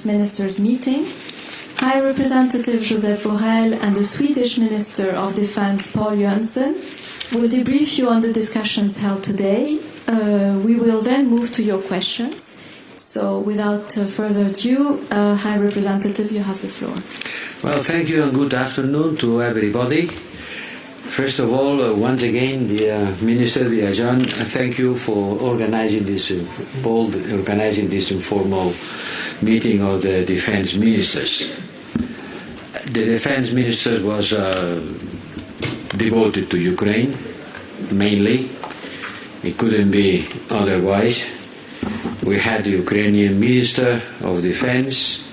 ministers' meeting, High Representative Josep Borrell and the Swedish Minister of Defense Paul Jönsson will debrief you on the discussions held today. We will then move to your questions. So without further ado, High Representative, you have the floor. Well, thank you and good afternoon to everybody. First of all, once again, dear Minister, dear John, thank you for organizing this informal meeting of the defense ministers. The defense ministers was devoted to Ukraine, mainly. It couldn't be otherwise. We had the Ukrainian Minister of Defense,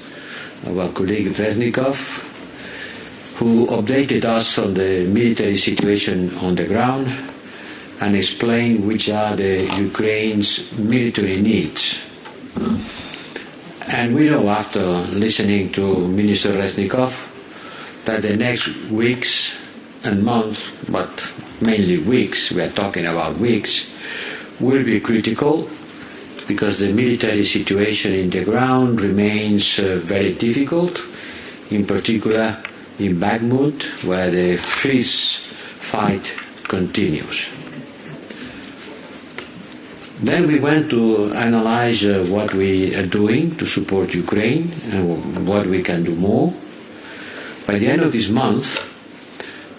our colleague Reznikov, who updated us on the military situation on the ground and explained which are the Ukraine's military needs. And we know after listening to Minister Reznikov that the next weeks and months, but mainly weeks, we are talking about weeks, will be critical because the military situation in the ground remains very difficult, in particular in Bakhmut, where the freeze fight continues. Then we went to analyze what we are doing to support Ukraine and what we can do more. By the end of this month,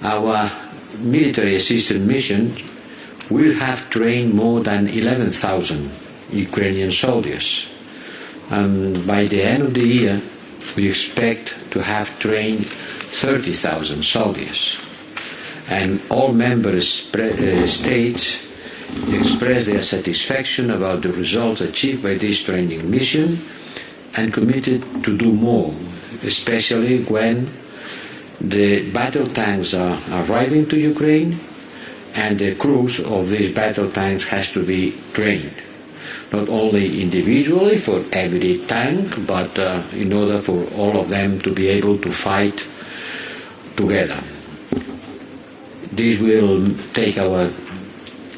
our military assistance mission will have trained more than 11,000 Ukrainian soldiers. And by the end of the year, we expect to have trained 30,000 soldiers. And all member states expressed their satisfaction about the results achieved by this training mission and committed to do more, especially when the battle tanks are arriving to Ukraine and the crews of these battle tanks has to be trained. Not only individually for every tank, but in order for all of them to be able to fight together. This will take our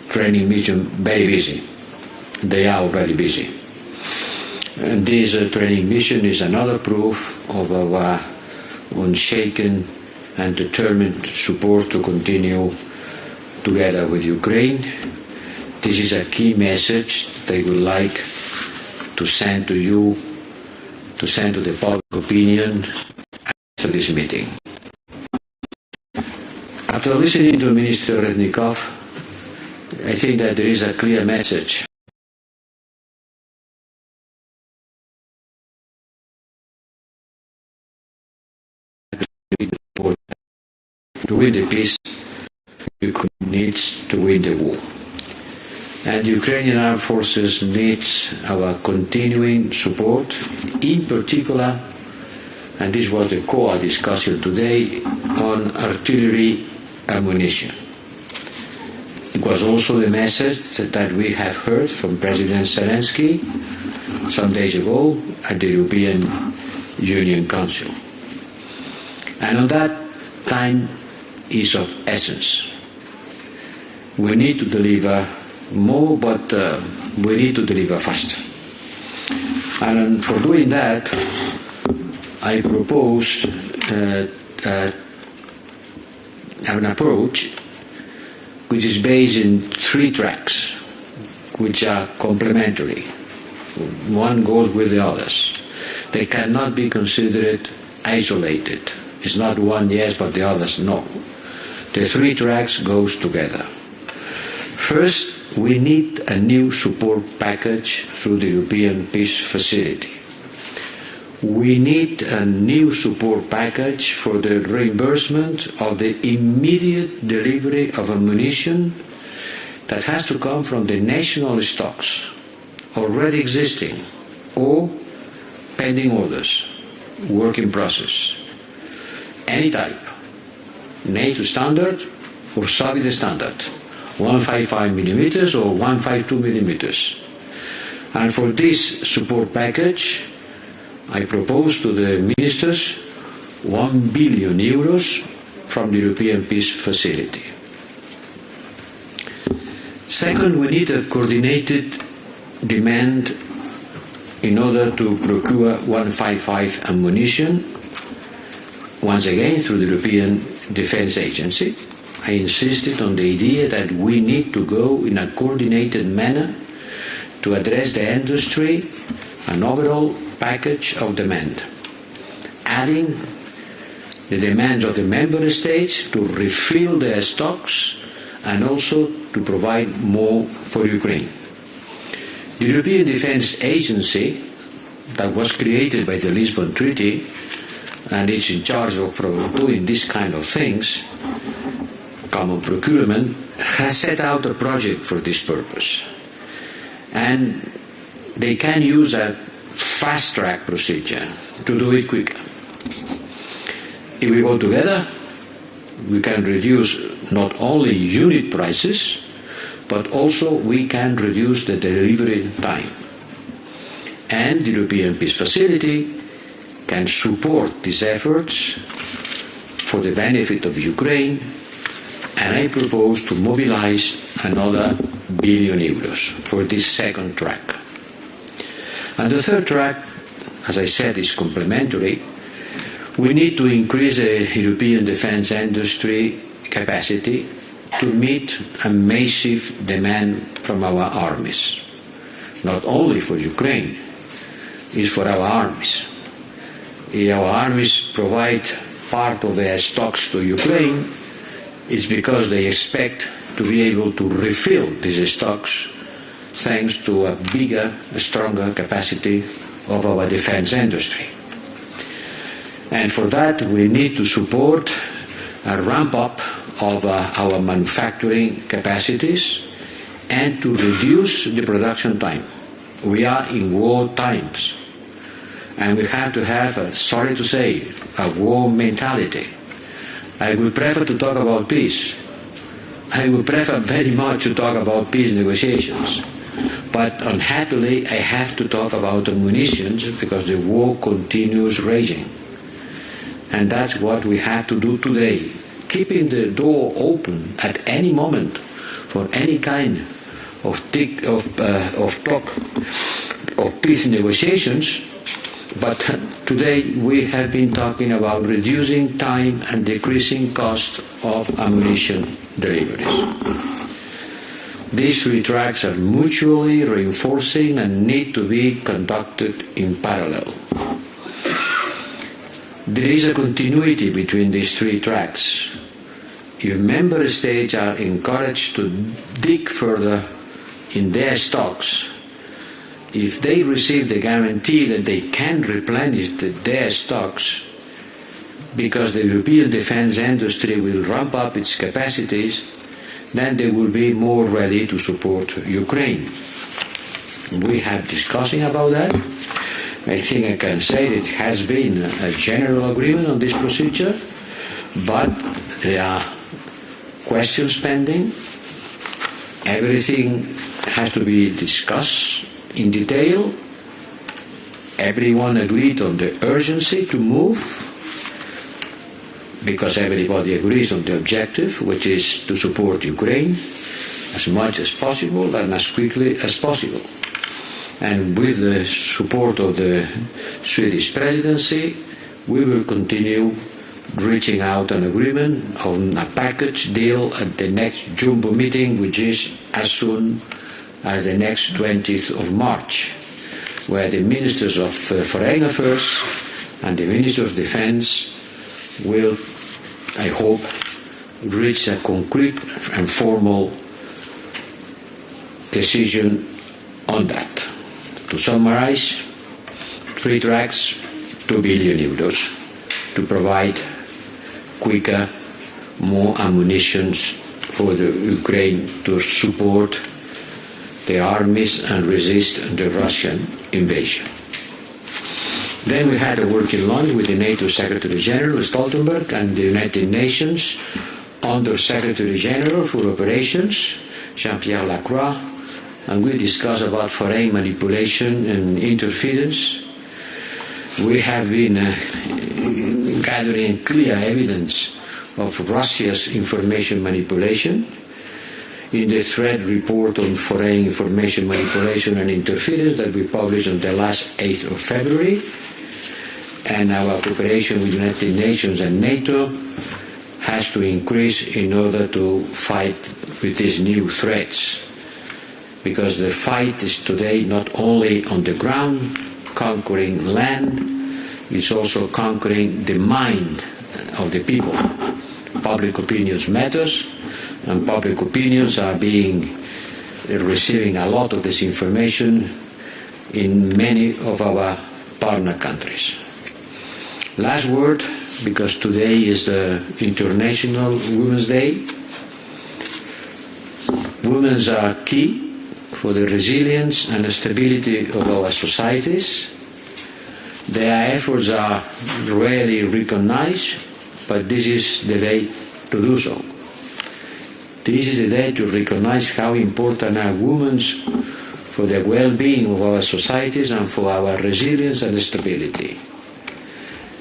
training mission very busy. They are already busy. And this training mission is another proof of our unshaken and determined support to continue together with Ukraine. This is a key message they would like to send to you, to send to the public opinion after this meeting. After listening to Minister Reznikov, I think that there is a clear message. To win the peace, Ukraine needs to win the war. And the Ukrainian armed forces needs our continuing support, in particular, and this was the core discussion today, on artillery ammunition. It was also the message that we have heard from President Zelensky some days ago at the European Union Council. And on that, time is of essence. We need to deliver more, but we need to deliver faster. And for doing that, I propose an approach which is based in 3 tracks, which are complementary. One goes with the others. They cannot be considered isolated. It's not one yes, but the others no. The 3 tracks goes together. First, we need a new support package through the European Peace Facility. We need a new support package for the reimbursement of the immediate delivery of ammunition that has to come from the national stocks already existing or pending orders, work in process, any type, NATO standard or Soviet standard, 155 millimeters or 152 millimeters. And for this support package, I propose to the ministers 1 billion euros from the European Peace Facility. Second, we need a coordinated demand in order to procure 155 ammunition, once again through the European Defence Agency. I insisted on the idea that we need to go in a coordinated manner to address the industry an overall package of demand, adding the demand of the member states to refill their stocks and also to provide more for Ukraine. The European Defence Agency, that was created by the Lisbon Treaty and is in charge of doing this kind of things, common procurement, has set out a project for this purpose. And they can use a fast-track procedure to do it quicker. If we go together, we can reduce not only unit prices, but also we can reduce the delivery time. And the European Peace Facility can support these efforts for the benefit of Ukraine, and I propose to mobilize another €1 billion for this second track. And the third track, as I said, is complementary. We need to increase the European defence industry capacity to meet a massive demand from our armies. Not only for Ukraine, it's for our armies. If our armies provide part of their stocks to Ukraine, it's because they expect to be able to refill these stocks thanks to a bigger, stronger capacity of our defense industry. And for that, we need to support a ramp-up of our manufacturing capacities and to reduce the production time. We are in war times, and we have to have, sorry to say, a war mentality. I would prefer to talk about peace. I would prefer very much to talk about peace negotiations. But unhappily, I have to talk about munitions because the war continues raging. And that's what we have to do today, keeping the door open at any moment for any kind of talk of peace negotiations. But today we have been talking about reducing time and decreasing cost of ammunition deliveries. These three tracks are mutually reinforcing and need to be conducted in parallel. There is a continuity between these three tracks. If member states are encouraged to dig further in their stocks, if they receive the guarantee that they can replenish their stocks because the European defence industry will ramp up its capacities, then they will be more ready to support Ukraine. We have discussing about that. I think I can say that it has been a general agreement on this procedure, but there are questions pending. Everything has to be discussed in detail. Everyone agreed on the urgency to move, because everybody agrees on the objective, which is to support Ukraine as much as possible and as quickly as possible. And with the support of the Swedish presidency, we will continue reaching out an agreement on a package deal at the next Jumbo meeting, which is as soon as the next 20th of March, where the Ministers of Foreign Affairs and the Minister of Defense will, I hope, reach a concrete and formal decision on that. To summarize, three tracks, €2 billion to provide quicker, more ammunition for the Ukraine to support the armies and resist the Russian invasion. Then we had a working lunch with the NATO Secretary General Stoltenberg and the United Nations Under Secretary General for Operations, Jean-Pierre Lacroix, and we discussed about foreign manipulation and interference. We have been gathering clear evidence of Russia's information manipulation. in the threat report on foreign information manipulation and interference that we published on the last 8th of February. And our cooperation with the United Nations and NATO has to increase in order to fight with these new threats. Because the fight is today not only on the ground, conquering land, it's also conquering the mind of the people. Public opinions matters, and public opinions are receiving a lot of this information in many of our partner countries. Last word, because today is the International Women's Day. Women are key for the resilience and stability of our societies. Their efforts are rarely recognized, but this is the day to do so. This is the day to recognize how important are women for the well-being of our societies and for our resilience and stability.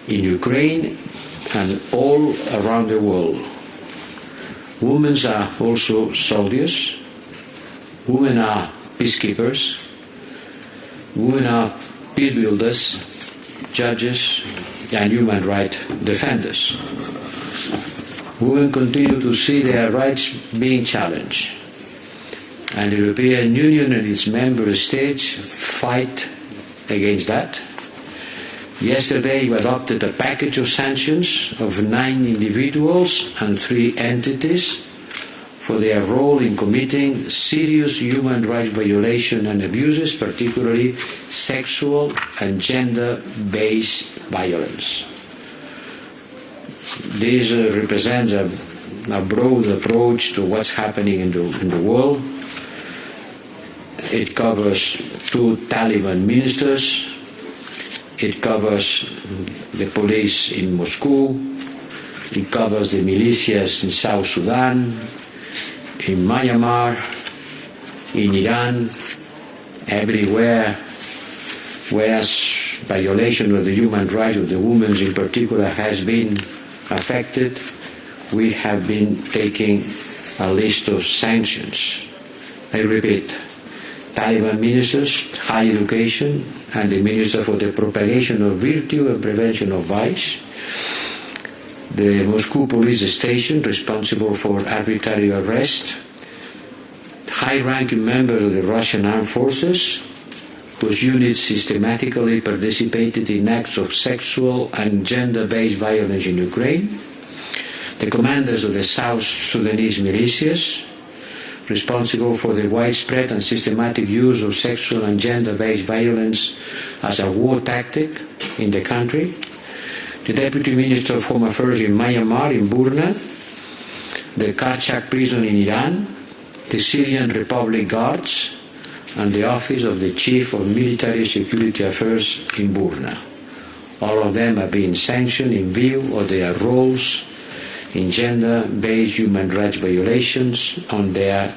In Ukraine and all around the world, women are also soldiers, women are peacekeepers, women are peace builders, judges, and human rights defenders. Women continue to see their rights being challenged, and the European Union and its member states fight against that. Yesterday, we adopted a package of sanctions of 9 individuals and 3 entities for their role in committing serious human rights violations and abuses, particularly sexual and gender-based violence. This represents a broad approach to what's happening in the world. It covers 2 Taliban ministers. It covers the police in Moscow. It covers the militias in South Sudan, in Myanmar, in Iran, everywhere, where violation of the human rights of the women in particular has been affected. We have been taking a list of sanctions. I repeat, Taliban ministers, higher education, and the Minister for the Propagation of Virtue and Prevention of Vice, the Moscow police station responsible for arbitrary arrest, high-ranking members of the Russian armed forces, whose units systematically participated in acts of sexual and gender-based violence in Ukraine, the commanders of the South Sudanese militias, responsible for the widespread and systematic use of sexual and gender-based violence as a war tactic in the country, the Deputy Minister of Home Affairs in Myanmar, in Burma, the Karchak prison in Iran, the Syrian Republic Guards, and the Office of the Chief of Military Security Affairs in Burma. All of them are being sanctioned in view of their roles in gender-based human rights violations on their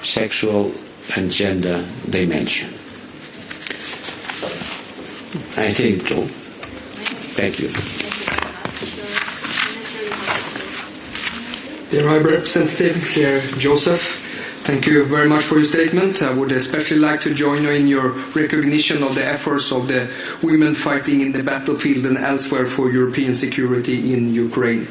sexual and gender dimension. I think so. Thank you. Dear High Representative, dear Joseph, thank you very much for your statement. I would especially like to join you in your recognition of the efforts of the women fighting in the battlefield and elsewhere for European security in Ukraine.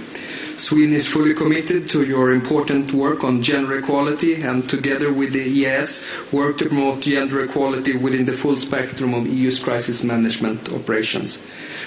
Sweden is fully committed to your important work on gender equality and together with the EAS work to promote gender equality within the full spectrum of EU's crisis management operations.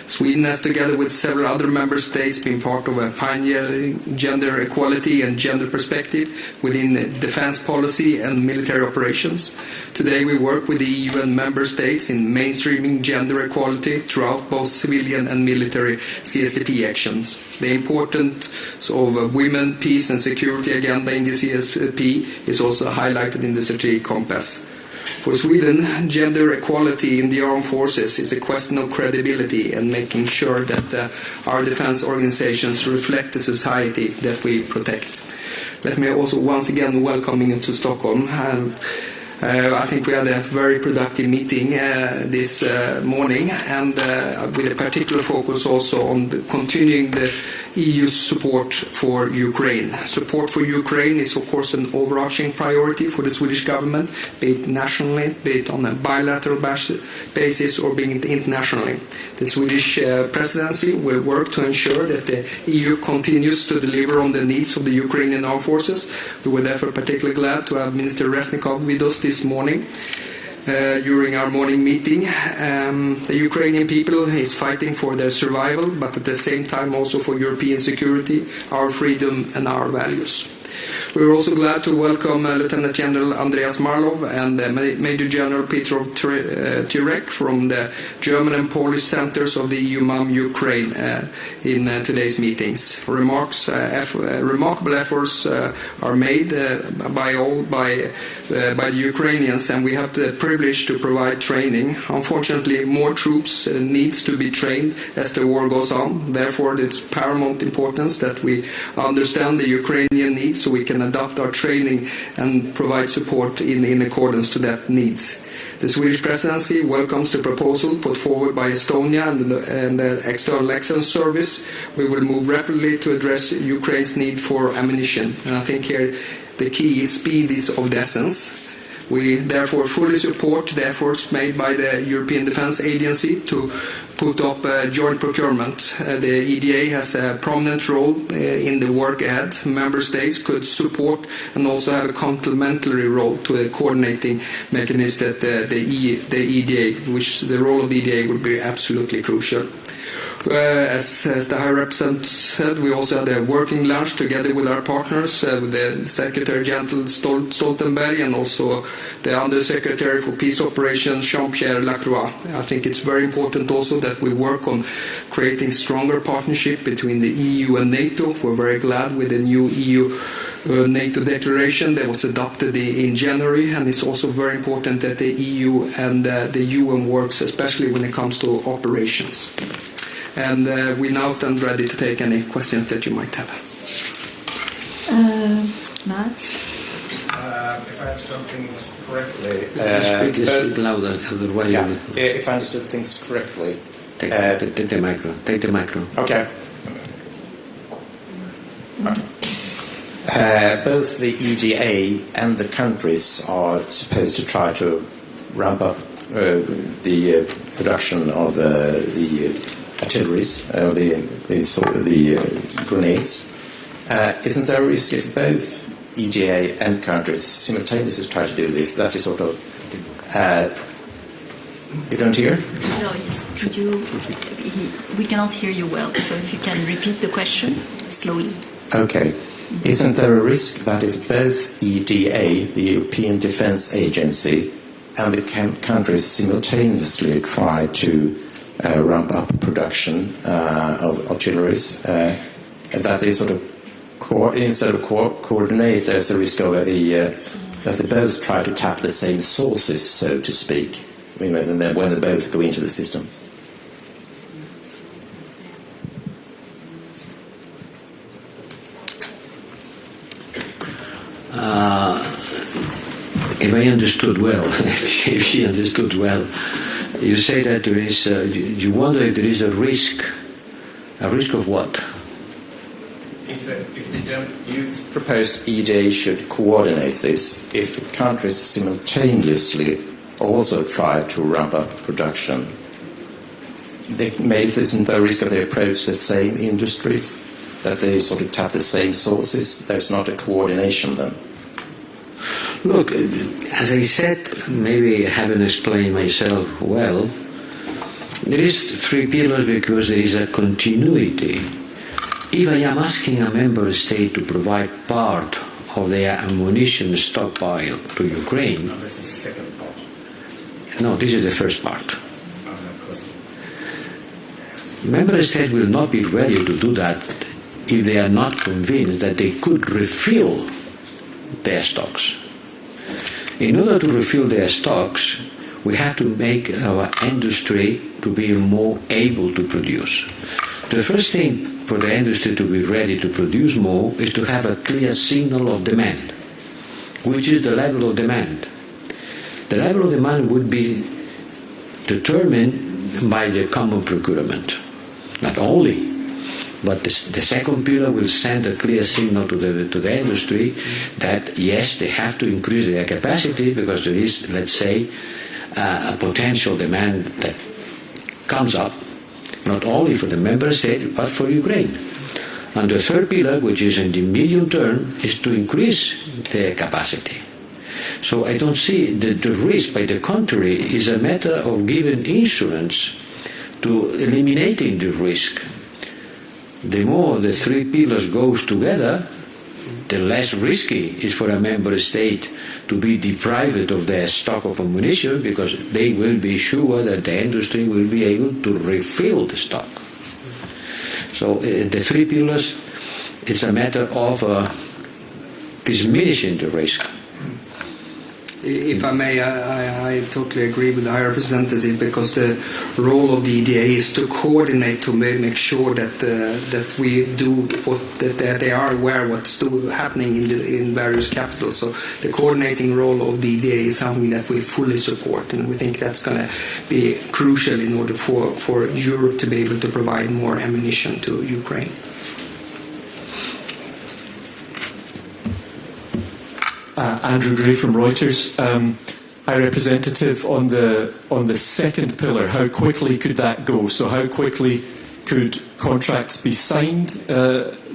Sweden has, together with several other member states, been part of a pioneering gender equality and gender perspective within defense policy and military operations. Today we work with the EU and member states in mainstreaming gender equality throughout both civilian and military CSDP actions. The importance of a women, peace and security agenda in the CSDP is also highlighted in the strategic compass. For Sweden, gender equality in the armed forces is a question of credibility and making sure that our defense organizations reflect the society that we protect. Let me also once again welcome you to Stockholm. I think we had a very productive meeting this morning, and with a particular focus also on continuing the EU support for Ukraine. Support for Ukraine is, of course, an overarching priority for the Swedish government, be it nationally, be it on a bilateral basis, or being it internationally. The Swedish presidency will work to ensure that the EU continues to deliver on the needs of the Ukrainian armed forces. We were therefore particularly glad to have Minister Resnikov with us this morning. During our morning meeting, the Ukrainian people is fighting for their survival, but at the same time also for European security, our freedom and our values. We are also glad to welcome Lieutenant General Andreas Marlov and Major General Peter Turek from the German and Polish centers of the EU MAM Ukraine in today's meetings. Remarkable efforts are made by the Ukrainians, and we have the privilege to provide training. Unfortunately, more troops needs to be trained as the war goes on. Therefore, it's paramount importance that we understand the Ukrainian needs so we can adapt our training and provide support in accordance to that needs. The Swedish presidency welcomes the proposal put forward by Estonia and the External Excellence Service. We will move rapidly to address Ukraine's need for ammunition. And I think here the key is speed is of the essence. We therefore fully support the efforts made by the European Defence Agency to put up joint procurement. The EDA has a prominent role in the work ahead. Member states could support and also have a complementary role to a coordinating mechanism that the EDA, which the role of the EDA would be absolutely crucial. As the High Representative said, we also had a working lunch together with our partners, with the Secretary General Stoltenberg and also the Undersecretary for Peace Operations, Jean-Pierre Lacroix. I think it's very important also that we work on creating stronger partnership between the EU and NATO. We're very glad with the new EU NATO declaration that was adopted in January, and it's also very important that the EU and the UN works, especially when it comes to operations. And we now stand ready to take any questions that you might have. Mats? If I understood things correctly... Speak louder, otherwise... Yeah, if I understood things correctly... Take the micro. Take the micro. Okay. Both the EDA and the countries are supposed to try to ramp up the production of the artilleries, the grenades. Isn't there a risk if both EDA and countries simultaneously try to do this? That is sort of... you don't hear? No, yes. Could you... we cannot hear you well, so if you can repeat the question slowly. Okay. Isn't there a risk that if both EDA, the European Defence Agency, and the countries simultaneously try to ramp up production of artilleries, that they sort of instead of coordinate, there's a risk of that they both try to tap the same sources, so to speak, when they both go into the system? If I understood well, if she understood well, you say that there is, you wonder if there is a risk of what? If they don't, you've proposed EDA should coordinate this. If the countries simultaneously also try to ramp up production, isn't there a risk that they approach the same industries, that they sort of tap the same sources? There's not a coordination then. Look, as I said, maybe I haven't explained myself well, there is three pillars because there is a continuity. If I am asking a member state to provide part of their ammunition stockpile to Ukraine... No, this is the second part. No, this is the first part. Member states will not be ready to do that if they are not convinced that they could refill their stocks. In order to refill their stocks, we have to make our industry to be more able to produce. The first thing for the industry to be ready to produce more is to have a clear signal of demand. Which is the level of demand? The level of demand would be determined by the common procurement. Not only, But the second pillar will send a clear signal to the industry that yes, they have to increase their capacity because there is, let's say, a potential demand that comes up, not only for the member state, but for Ukraine. And the third pillar, which is in the medium term, is to increase their capacity. So I don't see the risk. By the contrary, is a matter of giving insurance to eliminating the risk. The more the three pillars goes together, the less risky is for a member state to be deprived of their stock of ammunition because they will be sure that the industry will be able to refill the stock. So the three pillars, it's a matter of diminishing the risk. If I may, I totally agree with the High Representative because the role of the EDA is to coordinate to make sure that we do that they are aware what's happening in various capitals. So the coordinating role of the EDA is something that we fully support, and we think that's going to be crucial in order for Europe to be able to provide more ammunition to Ukraine. Andrew Gray from Reuters. High Representative, on the second pillar, how quickly could that go? So how quickly could contracts be signed,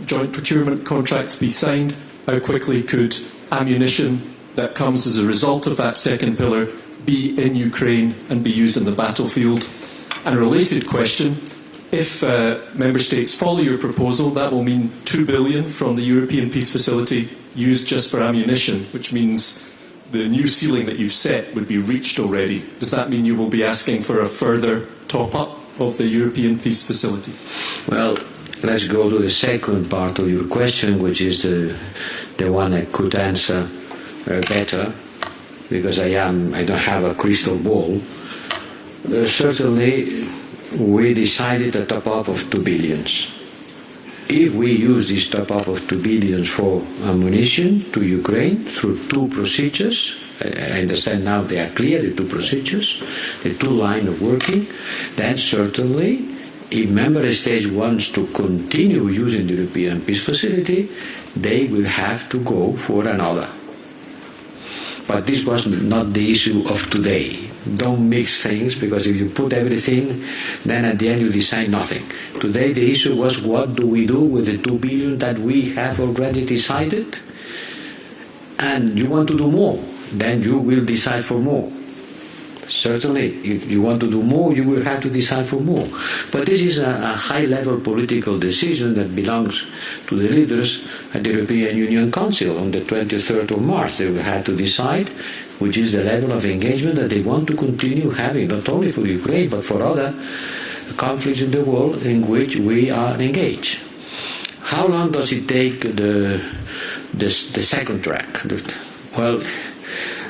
joint procurement contracts be signed? How quickly could ammunition that comes as a result of that second pillar be in Ukraine and be used in the battlefield? And a related question, if member states follow your proposal, that will mean 2 billion from the European Peace Facility used just for ammunition, which means the new ceiling that you've set would be reached already. Does that mean you will be asking for a further top-up of the European Peace Facility? Well, let's go to the second part of your question, which is the one I could answer better, because I don't have a crystal ball. Certainly, we decided a top-up of 2 billion. If we use this top-up of 2 billion for ammunition to Ukraine through two procedures, I understand now they are clear, the two procedures, the two lines of working, then certainly if member states wants to continue using the European Peace Facility, they will have to go for another. But this was not the issue of today. Don't mix things, because if you put everything, then at the end you decide nothing. Today the issue was what do we do with the 2 billion that we have already decided? And you want to do more, then you will decide for more. Certainly, if you want to do more, you will have to decide for more. But this is a high-level political decision that belongs to the leaders at the European Union Council on the 23rd of March. They will have to decide which is the level of engagement that they want to continue having, not only for Ukraine, but for other conflicts in the world in which we are engaged. How long does it take the second track? Well,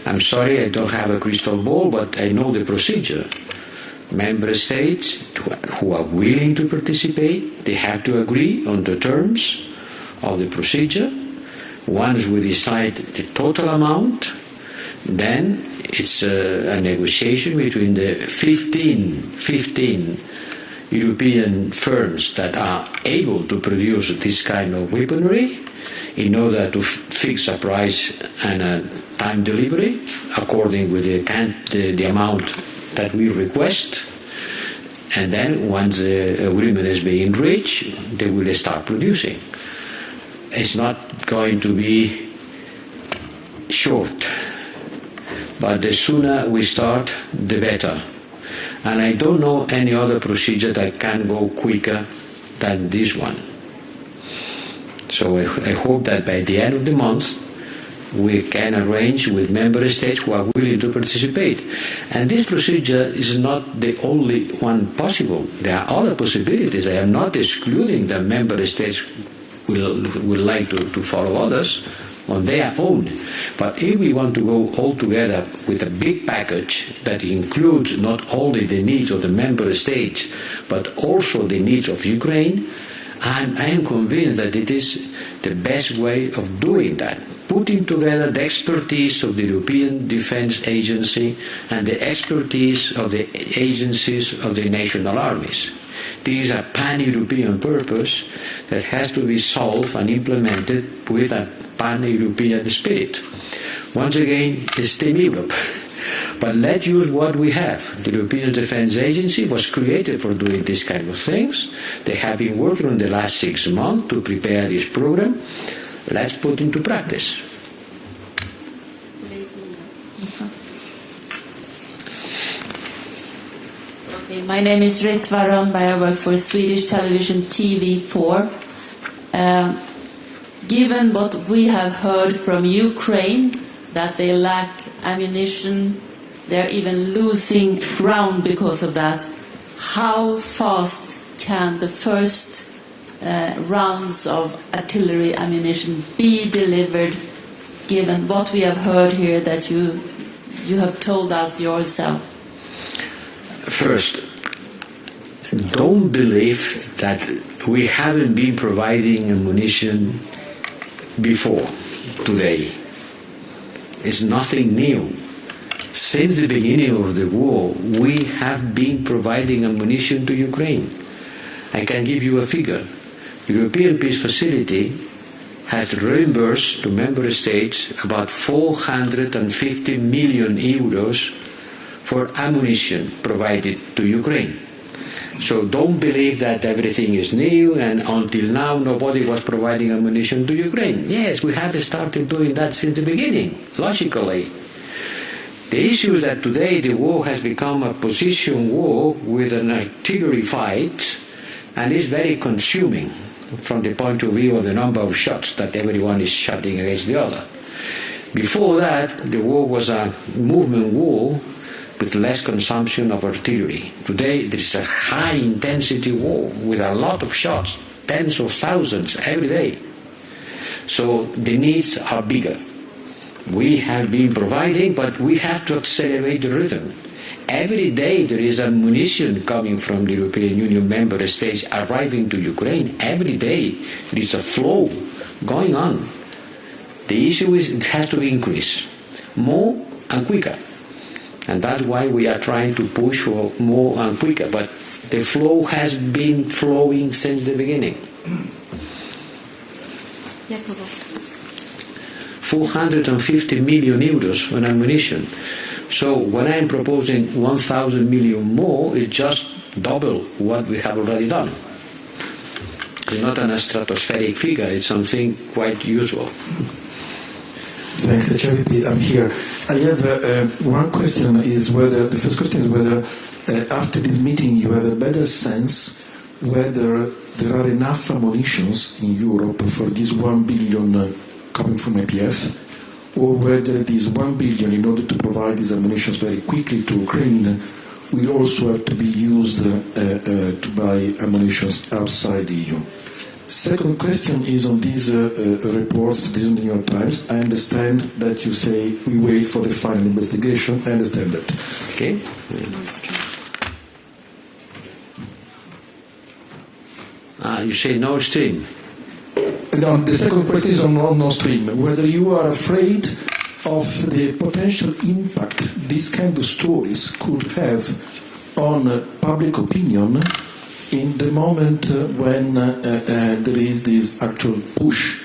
I'm sorry, I don't have a crystal ball, but I know the procedure. Member states who are willing to participate, they have to agree on the terms of the procedure. Once we decide the total amount, then it's a negotiation between the 15 European firms that are able to produce this kind of weaponry in order to fix a price and a time delivery according with the amount that we request. And then once the agreement is being reached, they will start producing. It's not going to be short, but the sooner we start, the better. And I don't know any other procedure that can go quicker than this one. So I hope that by the end of the month, we can arrange with member states who are willing to participate. And this procedure is not the only one possible. There are other possibilities. I am not excluding that member states will like to follow others on their own. But if we want to go all together with a big package that includes not only the needs of the member states, but also the needs of Ukraine, I am convinced that it is the best way of doing that, putting together the expertise of the European Defence Agency and the expertise of the agencies of the national armies. This is a pan-European purpose that has to be solved and implemented with a pan-European spirit. Once again, it's Team Europe. But let's use what we have. The European Defence Agency was created for doing these kind of things. They have been working on the last 6 months to prepare this program. Let's put into practice. Okay, my name is Ritva Rönnberg. I work for Swedish television TV4. Given what we have heard from Ukraine, that they lack ammunition, they're even losing ground because of that, how fast can the first rounds of artillery ammunition be delivered, given what we have heard here that you have told us yourself? First, don't believe that we haven't been providing ammunition before today. It's nothing new. Since the beginning of the war, we have been providing ammunition to Ukraine. I can give you a figure. The European Peace Facility has reimbursed to member states about 450 million euros for ammunition provided to Ukraine. So don't believe that everything is new and until now nobody was providing ammunition to Ukraine. Yes, we have started doing that since the beginning, logically. The issue is that today the war has become a position war with an artillery fight, and is very consuming from the point of view of the number of shots that everyone is shooting against the other. Before that, the war was a movement war with less consumption of artillery. Today, there is a high-intensity war with a lot of shots, tens of thousands every day. So the needs are bigger. We have been providing, but we have to accelerate the rhythm. Every day there is ammunition coming from the European Union member states arriving to Ukraine. Every day there is a flow going on. The issue is it has to increase more and quicker. And that's why we are trying to push for more and quicker. But the flow has been flowing since the beginning. 450 million euros on ammunition. So when I'm proposing 1,000 million more, it's just double what we have already done. It's not a stratospheric figure, it's something quite usual. Thanks, HRVP. I'm here. I have one question. The first question is whether after this meeting you have a better sense whether there are enough ammunitions in Europe for this 1 billion coming from APF, or whether this 1 billion, in order to provide these ammunitions very quickly to Ukraine, will also have to be used to buy ammunitions outside the EU. Second question is on these reports, this in the New York Times. I understand that you say we wait for the final investigation. I understand that. Okay. You say Nord Stream. The second question is on Nord Stream. Whether you are afraid of the potential impact these kind of stories could have on public opinion in the moment when there is this actual push.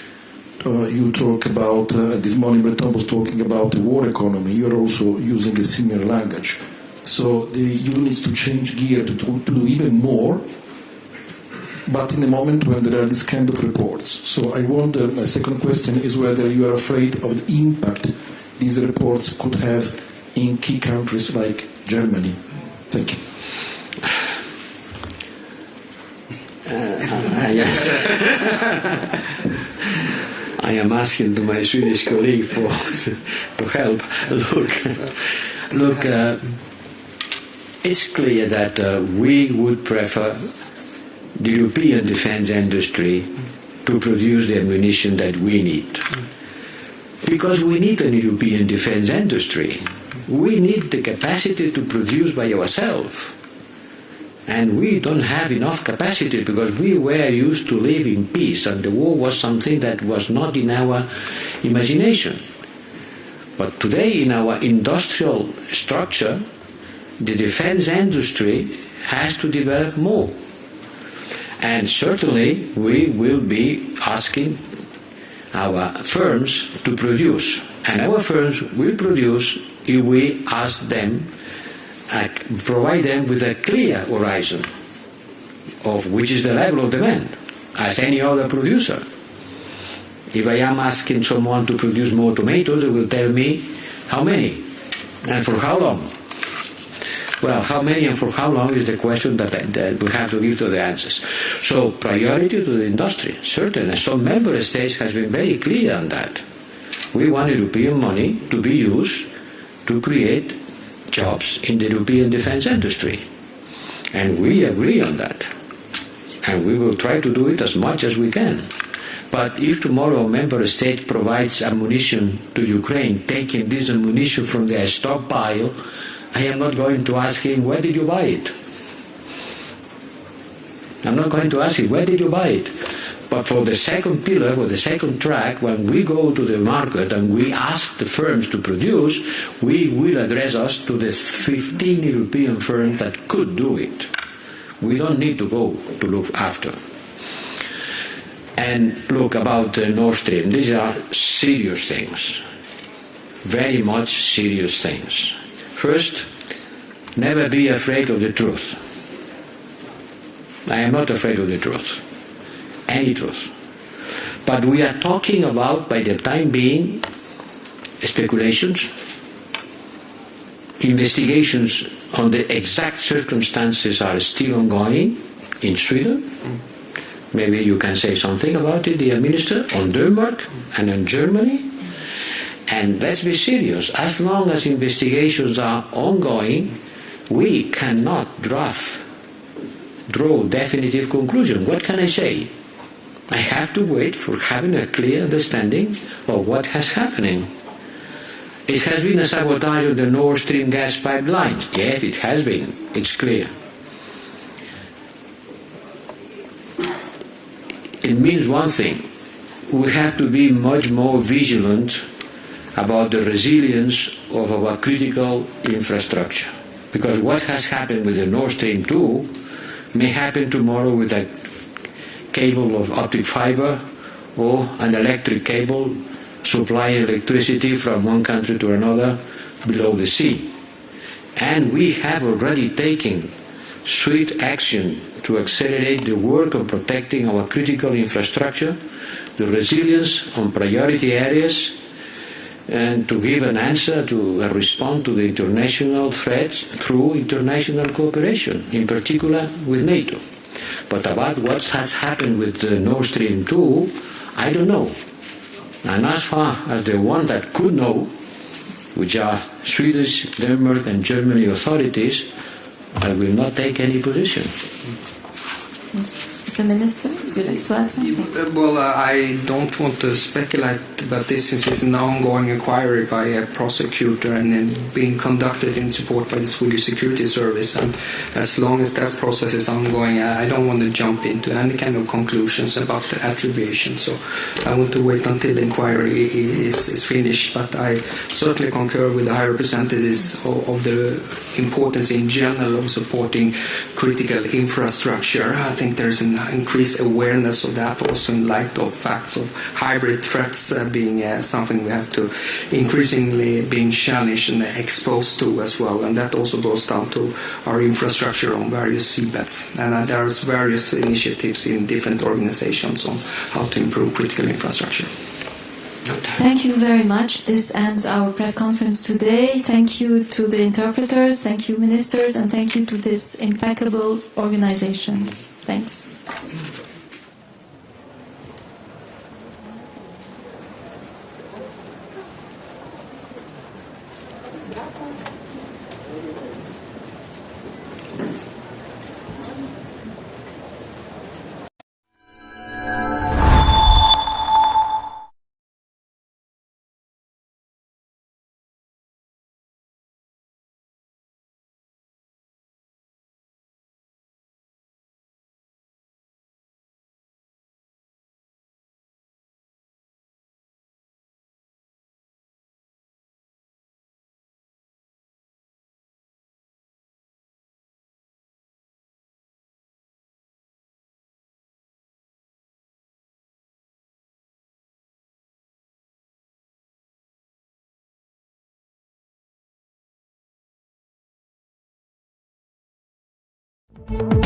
You talk about, this morning Breton was talking about the war economy. You're also using a similar language. So the EU needs to change gear to do even more, but in the moment when there are these kind of reports. So I wonder, my second question is whether you are afraid of the impact these reports could have in key countries like Germany. Thank you. Yes. I am asking to my Swedish colleague to help. Look, it's clear that we would prefer the European defense industry to produce the ammunition that we need. Because we need an European defense industry. We need the capacity to produce by ourselves. And we don't have enough capacity because we were used to live in peace, and the war was something that was not in our imagination. But today, in our industrial structure, the defense industry has to develop more. And certainly we will be asking our firms to produce. And our firms will produce if we ask them, provide them with a clear horizon of which is the level of demand, as any other producer. If I am asking someone to produce more tomatoes, they will tell me how many and for how long. Well, how many and for how long is the question that we have to give to the answers. So priority to the industry, certainly. And some member states has been very clear on that. We want European money to be used to create jobs in the European defense industry. And we agree on that. And we will try to do it as much as we can. But if tomorrow a member state provides ammunition to Ukraine, taking this ammunition from their stockpile, I am not going to ask him, where did you buy it? I'm not going to ask him, where did you buy it? But for the second pillar, for the second track, when we go to the market and we ask the firms to produce, we will address us to the 15 European firms that could do it. We don't need to go to look after. And look, about the Nord Stream, these are serious things, very much serious things. First, never be afraid of the truth. I am not afraid of the truth, any truth. But we are talking about, by the time being, speculations, investigations on the exact circumstances are still ongoing in Sweden. Maybe you can say something about it, dear Minister, on Denmark and on Germany. And let's be serious, as long as investigations are ongoing, we cannot draw definitive conclusions. What can I say? I have to wait for having a clear understanding of what has happening. It has been a sabotage of the Nord Stream gas pipelines. Yes, it has been. It's clear. It means one thing. We have to be much more vigilant about the resilience of our critical infrastructure. Because what has happened with the Nord Stream 2 may happen tomorrow with a cable of optic fiber or an electric cable supplying electricity from one country to another below the sea. And we have already taken swift action to accelerate the work on protecting our critical infrastructure, the resilience on priority areas, and to give an answer to respond to the international threats through international cooperation, in particular with NATO. But about what has happened with the Nord Stream 2, I don't know. And as far as the one that could know, which are Swedish, Denmark and Germany authorities, I will not take any position. Mr. Minister, would you like to add something? Well, I don't want to speculate about this since it's an ongoing inquiry by a prosecutor and then being conducted in support by the Swedish Security Service. And as long as that process is ongoing, I don't want to jump into any kind of conclusions about the attribution. So I want to wait until the inquiry is finished. But I certainly concur with the High Representatives of the importance in general of supporting critical infrastructure. I think there's an increased awareness of that also in light of facts of hybrid threats being something we have to increasingly being challenged and exposed to as well. And that also goes down to our infrastructure on various seabeds. And there's various initiatives in different organizations on how to improve critical infrastructure. Thank you very much. This ends our press conference today. Thank you to the interpreters, thank you ministers, and thank you to this impeccable organization. Thanks. you.